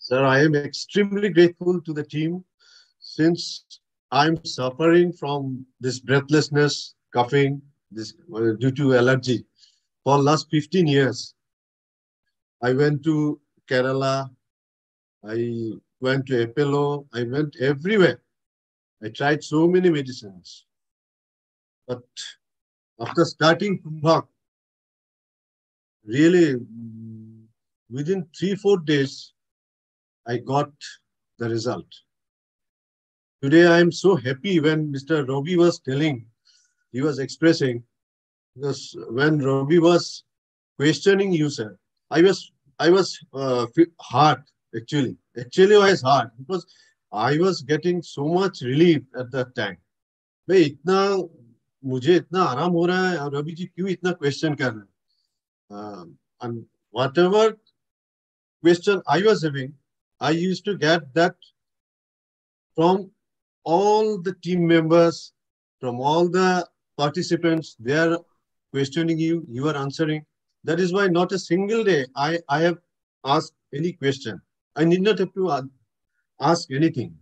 Sir, I am extremely grateful to the team since I'm suffering from this breathlessness, coughing, this due to allergy for last 15 years. I went to Kerala, I went to Apollo, I went everywhere. I tried so many medicines, but after starting Kumbhak, really within 3 4 days, I got the result. Today I am so happy when Mr. Robi was telling, he was expressing, because when Robi was questioning you, sir, I was hard actually. Actually, I was hard because I was getting so much relief at that time. भाई इतना मुझे इतना आराम हो रहा है और रवि जी क्यों इतना क्वेश्चन कर रहे हैं and whatever question I was having, I used to get that from all the team members, from all the participants. They are questioning you, you are answering. That is why not a single day I have asked any question. I need not have to ask anything.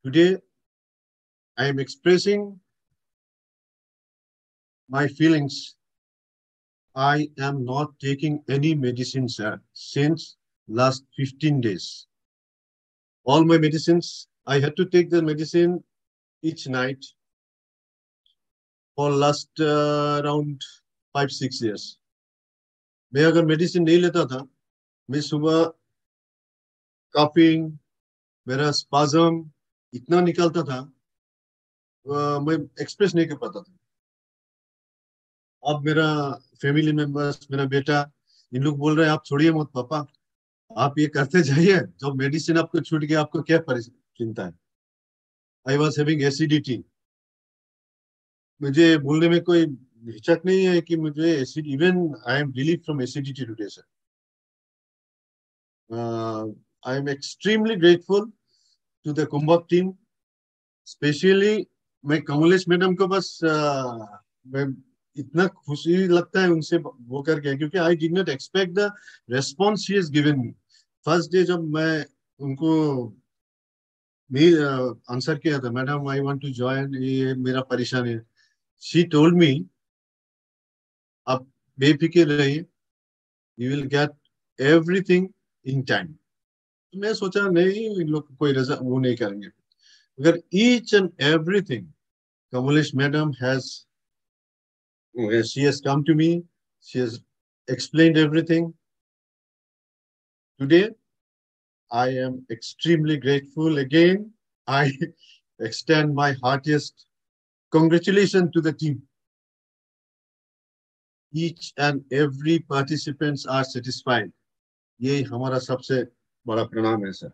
Today, I am expressing my feelings. I am not taking any medicine, sir, since last 15 days. All my medicines, I had to take the medicine each night for last around 5 6 years. मैं अगर medicine नहीं लेता था, मैं सुबह काफिंग, मेरा spasm इतना निकलता था, मैं एक्सप्रेस नहीं कर पाता था. अब मेरा फैमिली मेंबर्स, मेरा बेटा, इन लोग बोल रहे हैं आप छोड़िए मत पापा, आप ये करते जाइए, जब मेडिसिन आपको छूट गया आपको क्या चिंता है. I was having acidity. मुझे बोलने में कोई हिचक नहीं है कि मुझे acid, even I am relieve from acidity today sir. I am extremely grateful to the Kumbhak team. Specially मैं कमलेश मैडम को बस मैं इतना खुशी लगता है उनसे वो करके, क्योंकि I did not expect the response she has given me. First day जब मैं उनको आंसर किया था, madam I want to join, ये मेरा परेशान है, शी टोल्ड मी आप बेफिक्र रहिए, you will get everything in time. मैं सोचा नहीं इन लोग कोई रजा वो नहीं करेंगे, अगर each and everything Kamlesh madam has, she has come to me, she has explained everything. Today I am extremely grateful again. I extend my heartiest congratulations to the team. Each and every participants are satisfied. ये हमारा सबसे बड़ा प्रणाम है sir.